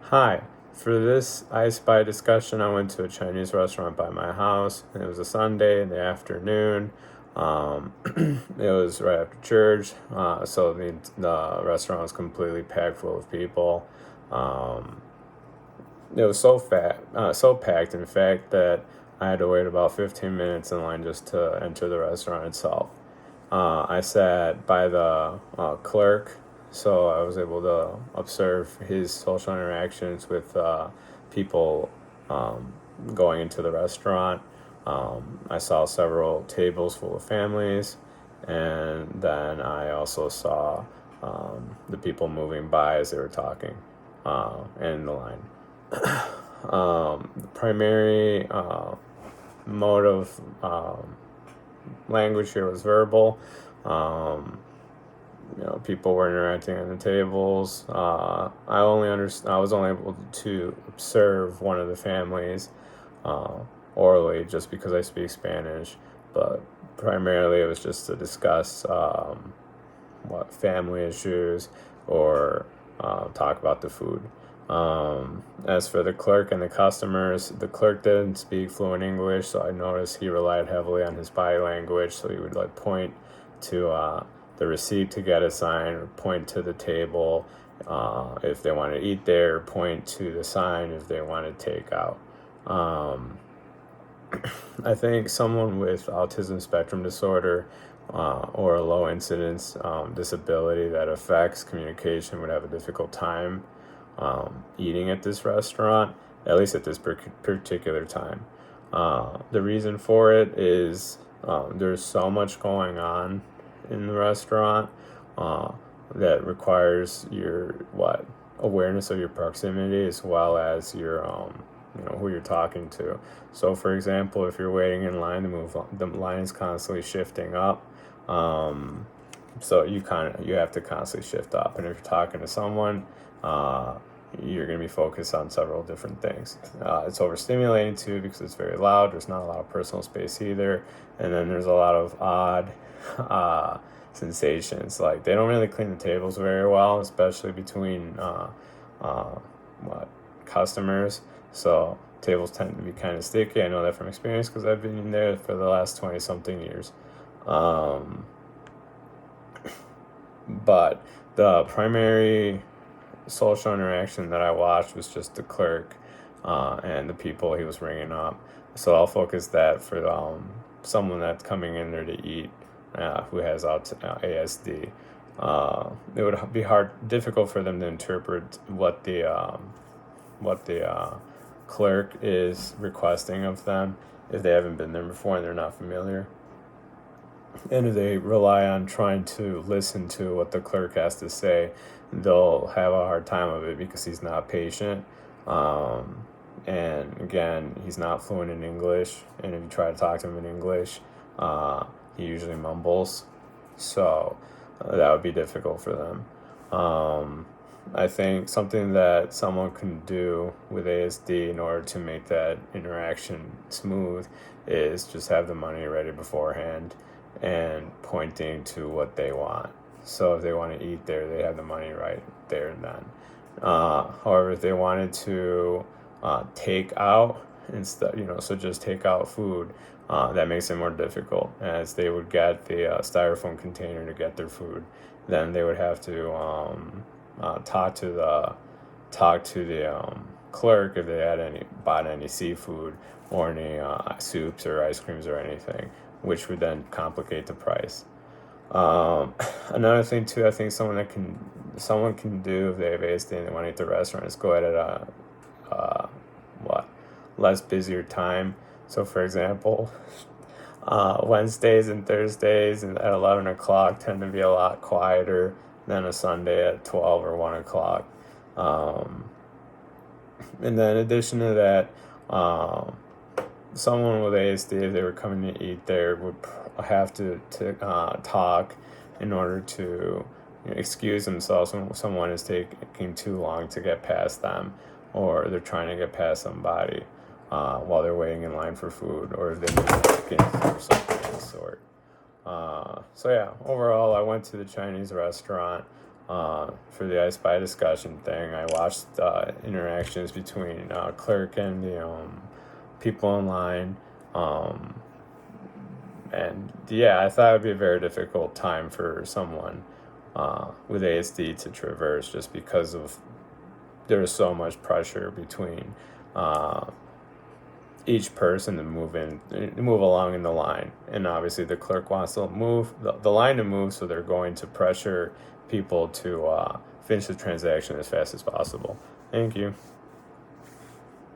Hi. For this I Spy discussion, I went to a Chinese restaurant by my house. It was a Sunday in the afternoon. It was right after church, so the restaurant was completely packed full of people. Um, it was so packed, in fact, that I had to wait about 15 minutes in line just to enter the restaurant itself. I sat by the clerk, so I was able to observe his social interactions with people um, going into the restaurant. I saw several tables full of families, and then I also saw the people moving by as they were talking in the line. The primary mode of language here was verbal. Um, People were interacting on the tables. I was only able to observe one of the families uh, orally, just because I speak Spanish. But primarily, it was just to discuss what family issues or talk about the food. As for the clerk and the customers, the clerk didn't speak fluent English, so I noticed he relied heavily on his body language. So he would like point to the receipt to get a sign, or point to the table if they want to eat there, or point to the sign if they want to take out. Um, I think someone with autism spectrum disorder or a low incidence disability that affects communication would have a difficult time eating at this restaurant, at least at this particular time. The reason for it is there's so much going on in the restaurant uh, that requires your awareness of your proximity, as well as your who you're talking to. So, for example, if you're waiting in line to move, the line is constantly shifting up. So you have to constantly shift up, and if you're talking to someone, uh, you're going to be focused on several different things. It's overstimulating too, because it's very loud. There's not a lot of personal space either, and then there's a lot of odd sensations. Like, they don't really clean the tables very well, especially between uh, customers. So tables tend to be kind of sticky. I know that from experience, because I've been in there for the last 20 something years. Um, but the primary social interaction that I watched was just the clerk and the people he was ringing up. So I'll focus that for someone that's coming in there to eat who has ASD. It would be difficult for them to interpret what the clerk is requesting of them if they haven't been there before and they're not familiar. And if they rely on trying to listen to what the clerk has to say, they'll have a hard time of it, because he's not patient. And again, he's not fluent in English. And if you try to talk to him in English, he usually mumbles. So that would be difficult for them. I think something that someone can do with ASD in order to make that interaction smooth is just have the money ready beforehand and pointing to what they want. So if they want to eat there, they have the money right there and then. However, if they wanted to take out instead, so just take out food, that makes it more difficult, as they would get the styrofoam container to get their food. Then they would have to talk to the clerk if they had bought any seafood or any soups or ice creams or anything, which would then complicate the price. Another thing too, I think someone can do if they have ASD and they want to eat at the restaurant, is go at a less busier time. So, for example, Wednesdays and Thursdays and at 11 o'clock tend to be a lot quieter than a Sunday at 12 or 1 o'clock. And then in addition to that, someone with ASD, if they were coming to eat there, would have to talk in order to excuse themselves when someone is taking too long to get past them, or they're trying to get past somebody while they're waiting in line for food, or if they need napkins or something of the sort. So yeah, overall, I went to the Chinese restaurant for the I Spy discussion thing. I watched interactions between clerk and the people in line. And yeah, I thought it would be a very difficult time for someone with ASD to traverse, just because of there's so much pressure between each person to move along in the line, and obviously the clerk wants to move the line to move, so they're going to pressure people to finish the transaction as fast as possible. Thank you.